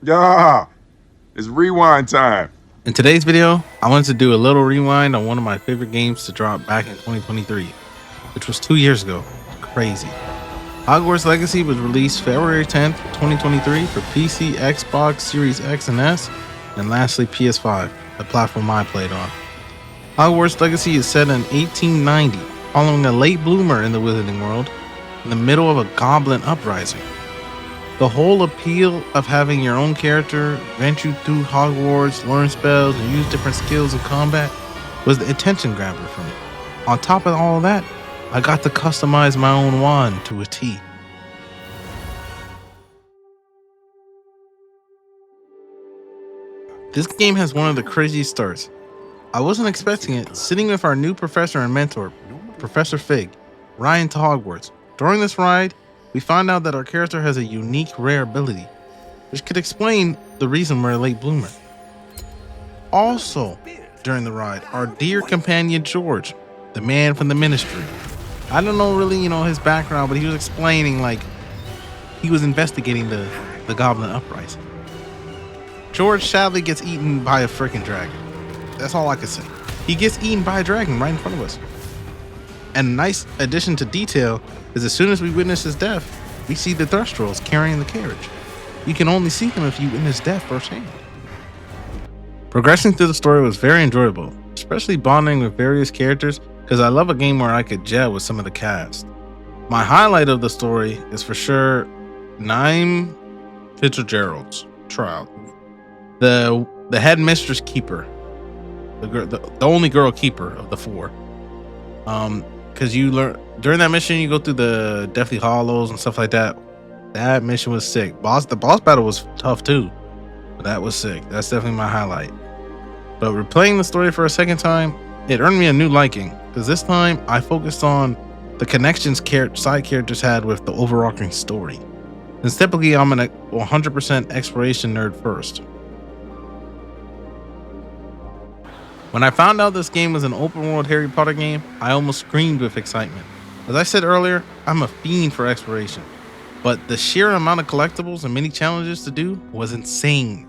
Yeah, it's rewind time. In today's video, I wanted to do a little rewind on one of my favorite games to drop back in 2023, which was 2 years ago. Crazy. Hogwarts Legacy was released February 10th, 2023 for PC, Xbox, Series X and S, and lastly PS5, the platform I played on. Hogwarts Legacy is set in 1890, following a late bloomer in the Wizarding World, in the middle of a goblin uprising. The whole appeal of having your own character venture through Hogwarts, learn spells, and use different skills in combat was the attention grabber for me. On top of all of that, I got to customize my own wand to a T. This game has one of the craziest starts. I wasn't expecting it, sitting with our new professor and mentor, Professor Fig, riding to Hogwarts. During this ride, we find out that our character has a unique rare ability, which could explain the reason we're a late bloomer. Also, during the ride, our dear companion George, the man from the ministry. I don't know really, his background, but he was explaining like he was investigating the goblin uprising. George sadly gets eaten by a freaking dragon. That's all I can say. He gets eaten by a dragon right in front of us. And a nice addition to detail is as soon as we witness his death, we see the Thrustrolls carrying the carriage. You can only see them if you witness death firsthand. Progressing through the story was very enjoyable, especially bonding with various characters because I love a game where I could gel with some of the cast. My highlight of the story is for sure Naim Fitzgerald's trial. The headmistress keeper, the only girl keeper of the four. Because you learn during that mission, you go through the Deathly Hollows and stuff like that. That mission was sick. The boss battle was tough too, but that was sick. That's definitely my highlight. But replaying the story for a second time, it earned me a new liking because this time I focused on the connections side characters had with the overarching story. Since typically I'm an 100% exploration nerd first. When I found out this game was an open world Harry Potter game, I almost screamed with excitement. As I said earlier, I'm a fiend for exploration, but the sheer amount of collectibles and mini challenges to do was insane.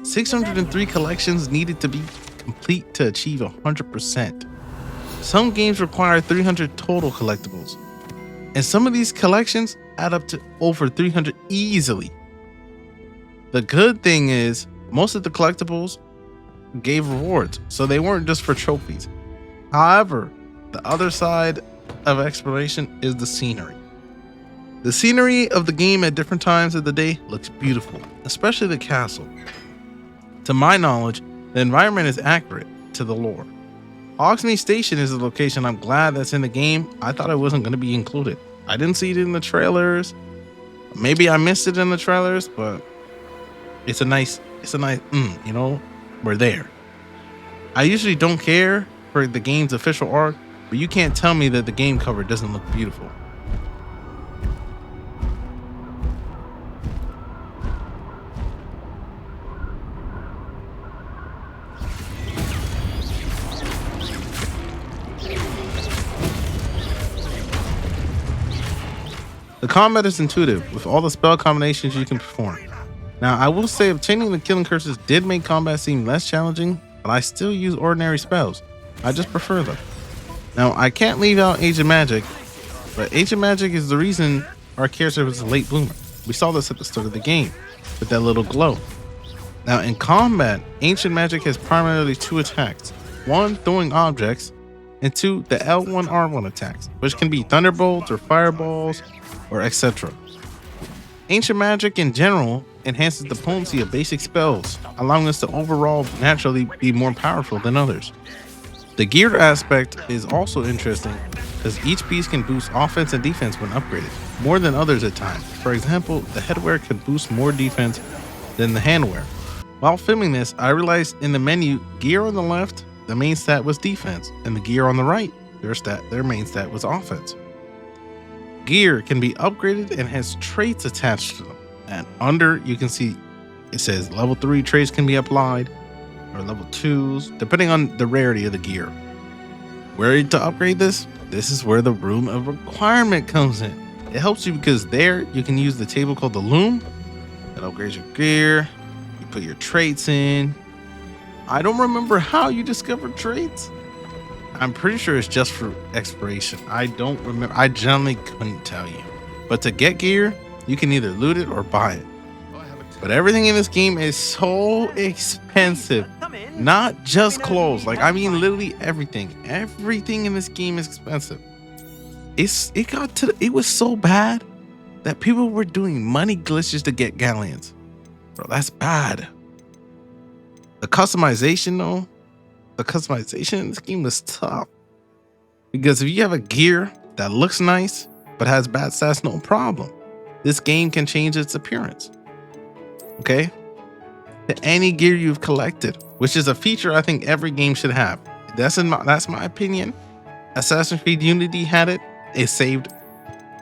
603 collections needed to be complete to achieve 100%. Some games require 300 total collectibles, and some of these collections add up to over 300 easily. The good thing is, most of the collectibles gave rewards, so they weren't just for trophies. However, the other side of exploration is the scenery. The scenery of the game at different times of the day looks beautiful, especially the castle. To my knowledge, the environment is accurate to the lore. Hogsmeade Station is a location I'm glad that's in the game. I thought it wasn't going to be included. I didn't see it in the trailers. Maybe I missed it in the trailers, but it's a nice, we're there. I usually don't care for the game's official art, but you can't tell me that the game cover doesn't look beautiful. The combat is intuitive with all the spell combinations you can perform. Now, I will say obtaining the killing curses did make combat seem less challenging, but I still use ordinary spells. I just prefer them. Now, I can't leave out Ancient Magic, but Ancient Magic is the reason our character was a late bloomer. We saw this at the start of the game, with that little glow. Now, in combat, Ancient Magic has primarily two attacks. One, throwing objects, and two, the L1R1 attacks, which can be thunderbolts or fireballs or etc. Ancient Magic in general enhances the potency of basic spells, allowing us to overall naturally be more powerful than others. The gear aspect is also interesting because each piece can boost offense and defense when upgraded, more than others at times. For example, the headwear can boost more defense than the handwear. While filming this, I realized in the menu, gear on the left, the main stat was defense, and the gear on the right, their main stat was offense. Gear can be upgraded and has traits attached to them. And under, you can see it says level 3 traits can be applied, or level 2s, depending on the rarity of the gear. Where to upgrade this? This is where the room of requirement comes in. It helps you because there you can use the table called the loom that upgrades your gear. put your traits in. I don't remember how you discover traits. I'm pretty sure it's just for exploration. I don't remember. I generally couldn't tell you. But to get gear, you can either loot it or buy it. But everything in this game is so expensive. Not just clothes. Like, I mean, literally everything. Everything in this game is expensive. It was so bad that people were doing money glitches to get galleons. Bro, that's bad. The customization though, the customization in this game was tough. Because if you have a gear that looks nice but has bad stats, no problem. This game can change its appearance. Okay? To any gear you've collected, which is a feature I think every game should have. That's my opinion. Assassin's Creed Unity had it. It saved it.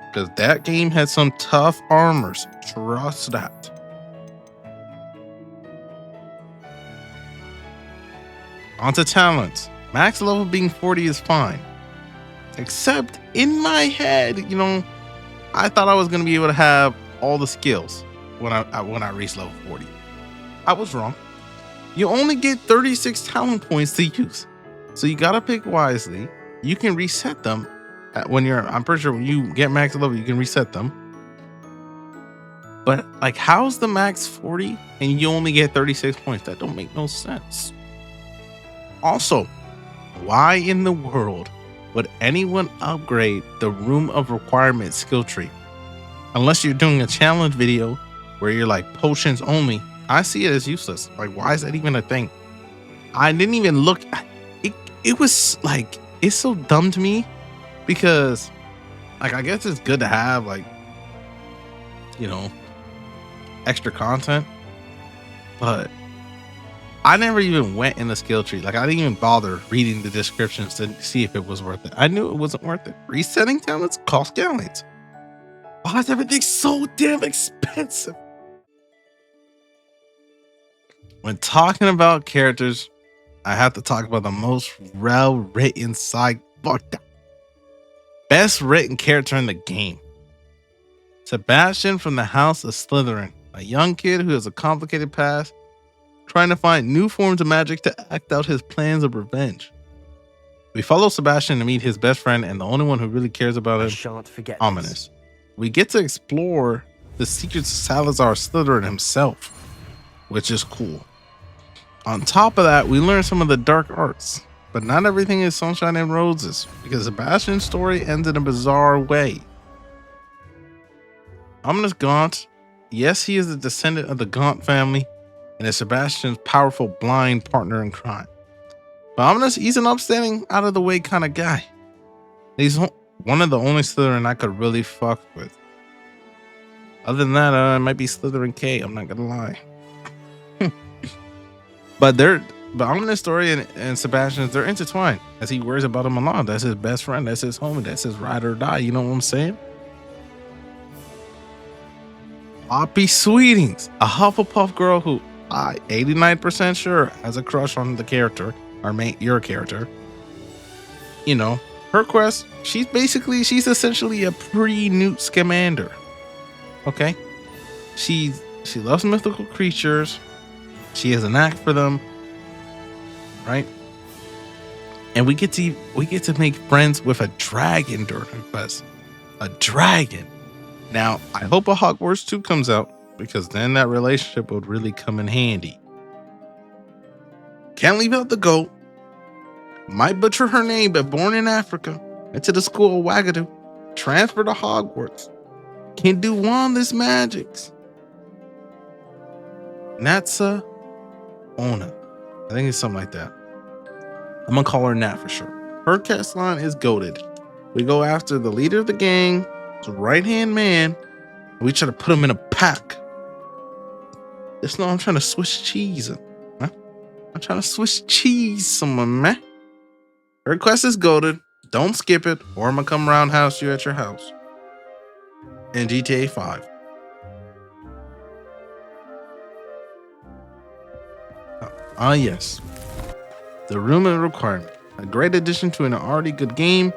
Because that game had some tough armors. Trust that. Onto talents. Max level being 40 is fine. Except in my head, you know, I thought I was going to be able to have all the skills when I reached level 40. I was wrong. You only get 36 talent points to use. So you got to pick wisely. You can reset them I'm pretty sure when you get max level, you can reset them. But like, how's the max 40 and you only get 36 points? That don't make no sense. Also, why in the world would anyone upgrade the Room of Requirement skill tree? Unless you're doing a challenge video where you're like potions only, I see it as useless. Like, why is that even a thing? I didn't even look. It was like, it's so dumb to me because, like, I guess it's good to have, like, you know, extra content, but I never even went in the skill tree. Like, I didn't even bother reading the descriptions to see if it was worth it. I knew it wasn't worth it. Resetting talents cost galleons. Why is everything so damn expensive? When talking about characters, I have to talk about the most well-written side. Fuck that. Best written character in the game. Sebastian from the House of Slytherin. A young kid who has a complicated past, trying to find new forms of magic to act out his plans of revenge. We follow Sebastian to meet his best friend and the only one who really cares about him, Ominous. We get to explore the secrets of Salazar Slytherin himself, which is cool. On top of that, we learn some of the dark arts, but not everything is sunshine and roses, because Sebastian's story ends in a bizarre way. Ominous Gaunt, yes, he is a descendant of the Gaunt family, and is Sebastian's powerful blind partner in crime. But Ominous, he's an upstanding, out of the way kind of guy. He's one of the only Slytherin I could really fuck with. Other than that, it might be Slytherin K, I'm not gonna lie. But Ominous' story and Sebastian's, they're intertwined, as he worries about him a lot. That's his best friend, that's his homie, that's his ride or die, you know what I'm saying? Poppy Sweetings, a Hufflepuff girl who I 89% sure has a crush on the character, your character. You know, her quest, she's essentially a pre-Newt Scamander. Okay? She loves mythical creatures. She has a knack for them. Right? And we get to make friends with a dragon during her quest. A dragon. Now, I hope a Hogwarts 2 comes out, because then that relationship would really come in handy. Can't leave out the goat. Might butcher her name, but born in Africa. Went to the school of Wagadu. Transferred to Hogwarts. Can do wandless magics. Natsa Ona. I think it's something like that. I'm gonna call her Nat for sure. Her cast line is goated. We go after the leader of the gang, his right-hand man, and we try to put him in a pack. Just know I'm trying to Swiss cheese him. Huh? I'm trying to Swiss cheese someone, man. Her quest is goated. Don't skip it, or I'm gonna come roundhouse you at your house. In GTA 5. Yes. The Room of Requirement. A great addition to an already good game.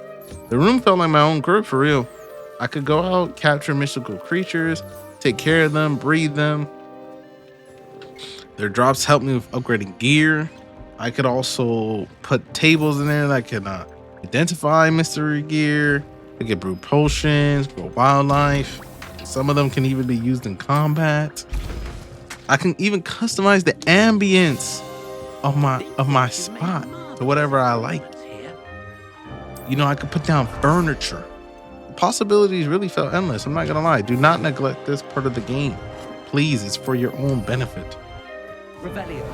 The room felt like my own group for real. I could go out, capture mystical creatures, take care of them, breed them. Their drops help me with upgrading gear. I could also put tables in there that can identify mystery gear. I can brew potions, grow wildlife. Some of them can even be used in combat. I can even customize the ambience of my spot to whatever I like. You know, I could put down furniture. The possibilities really felt endless. I'm not gonna lie. Do not neglect this part of the game. Please, it's for your own benefit. Revelio.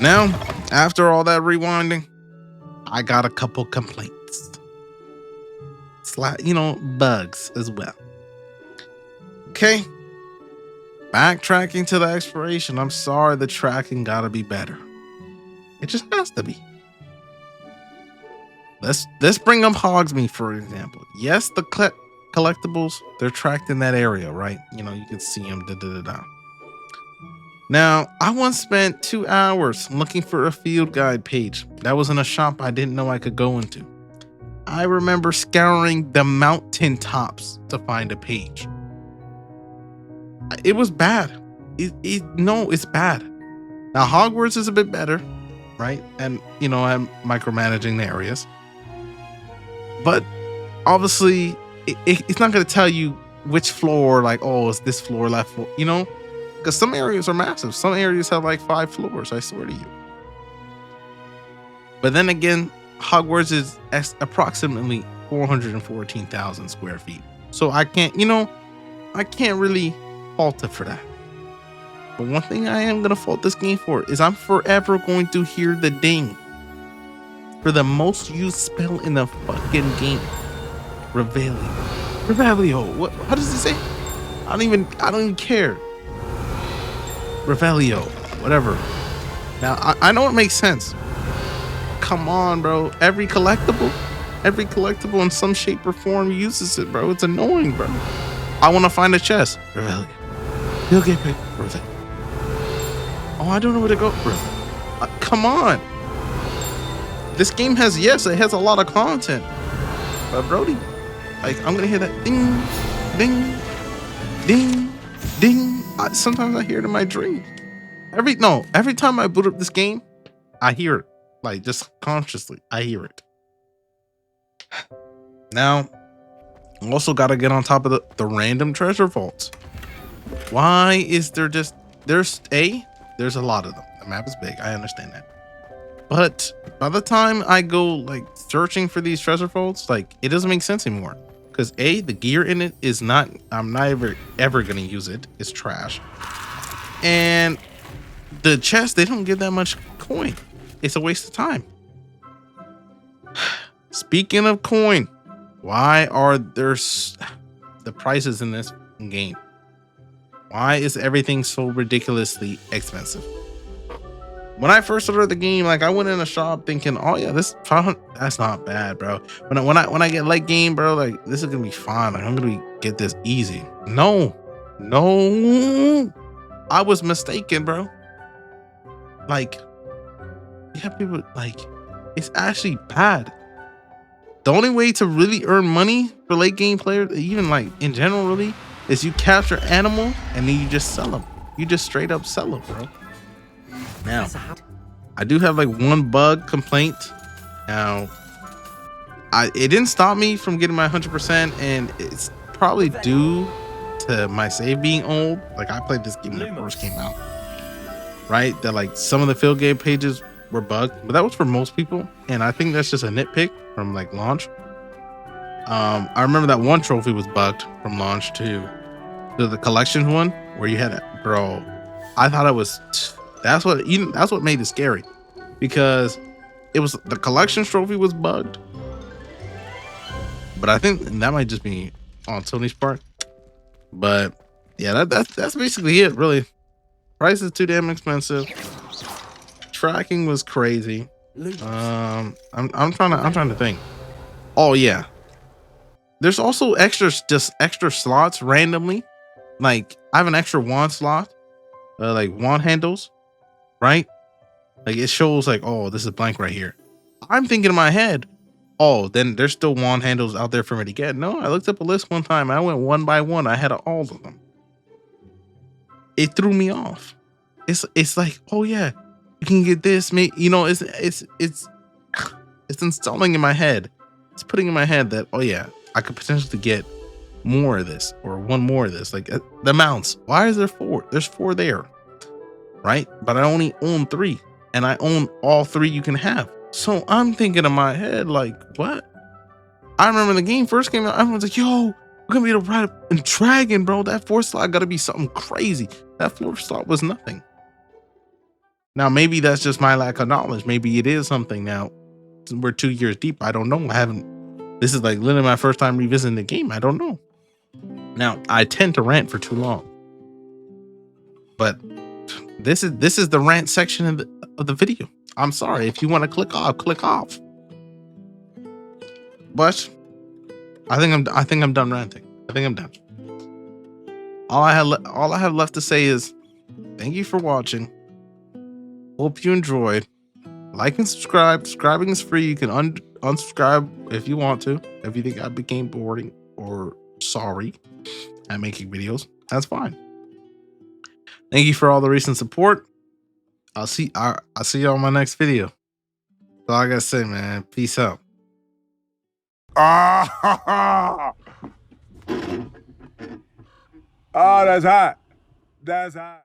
Now, after all that rewinding, I got a couple complaints. Bugs as well. Okay. Backtracking to the exploration. I'm sorry, the tracking gotta be better. It just has to be. Let's bring up Hogsmeade, for example. Yes, the collectibles, they're tracked in that area, right? You know, you can see them. Now, I once spent 2 hours looking for a field guide page that was in a shop I didn't know I could go into. I remember scouring the mountain tops to find a page. It was bad. It's bad. Now, Hogwarts is a bit better, right? And, I'm micromanaging the areas. But obviously, it's not going to tell you which floor, like, oh, is this floor, left floor, Because some areas are massive. Some areas have like 5 floors, I swear to you. But then again, Hogwarts is approximately 414,000 square feet. So I can't really fault it for that. But one thing I am going to fault this game for is I'm forever going to hear the ding for the most used spell in the fucking game. Revelio. What? How does it say? I don't even care. Revelio, whatever. Now I know it makes sense. Come on, bro. Every collectible in some shape or form uses it, bro. It's annoying, bro. I want to find a chest. Revelio. You'll get paid. Revelio. Oh, I don't know where to go. Come on. This game has a lot of content. But Brody, like, I'm gonna hear that ding, ding, ding, ding. Sometimes I hear it in my dreams. Every time I boot up this game, I hear it. Like, just consciously, I hear it. Now, I also got to get on top of the random treasure vaults. Why is there's a lot of them. The map is big. I understand that. But by the time I go like searching for these treasure vaults, like, it doesn't make sense anymore. Because the gear in it is not, I'm not ever going to use it. It's trash. And the chests, they don't give that much coin. It's a waste of time. Speaking of coin, why are there the prices in this game? Why is everything so ridiculously expensive? When I first started the game, like, I went in a shop thinking, oh yeah, that's not bad, bro. When I get late game, bro, like, this is gonna be fine. Like, I'm gonna get this easy. No, I was mistaken, bro. Like, you have people, like, it's actually bad. The only way to really earn money for late game players, even like in general, really, is you capture animals and then you just sell them. You just straight up sell them, bro. Now, I do have like one bug complaint. Now, it didn't stop me from getting my 100%, and it's probably due to my save being old. Like, I played this game when it first came out, right? That like some of the field game pages were bugged, but that was for most people, and I think that's just a nitpick from like launch. I remember that one trophy was bugged from launch too. The collection one where you had it, bro. I thought it was. That's what made it scary, because it was the collection trophy was bugged. But I think that might just be on Tony's part. But yeah, that's basically it, really. Price is too damn expensive. Tracking was crazy. I'm trying to think. Oh yeah. There's also extra slots randomly. Like, I have an extra wand slot, like wand handles, right? Like, it shows like, oh, this is blank right here. I'm thinking in my head, oh, then there's still wand handles out there for me to get. No, I looked up a list one time. I went one by one. I had all of them. It threw me off. It's like, oh yeah, you can get this. It's installing in my head. It's putting in my head that, oh yeah, I could potentially get more of this or one more of this. Like the mounts. Why is there 4? There's 4 there, right? But I only own 3, and I own all 3 you can have. So I'm thinking in my head, like, what? I remember when the game first came out, everyone's like, yo, we're gonna be able to ride a dragon, bro. That 4th slot gotta be something crazy. That 4th slot was nothing. Now, maybe that's just my lack of knowledge. Maybe it is something now. We're 2 years deep. I don't know. This is like literally my first time revisiting the game. I don't know. Now, I tend to rant for too long. But this is the rant section of the video. I'm sorry. If you want to click off, click off. But I think I'm done ranting. I think I'm done. All I have left to say is thank you for watching. Hope you enjoyed. Like and subscribe. Subscribing is free. You can unsubscribe if you want to. If you think I became boring or sorry at making videos, that's fine. Thank you for all the recent support. I'll see you on my next video. That's all I gotta say, man. Peace out. Ah, oh, that's hot. That's hot.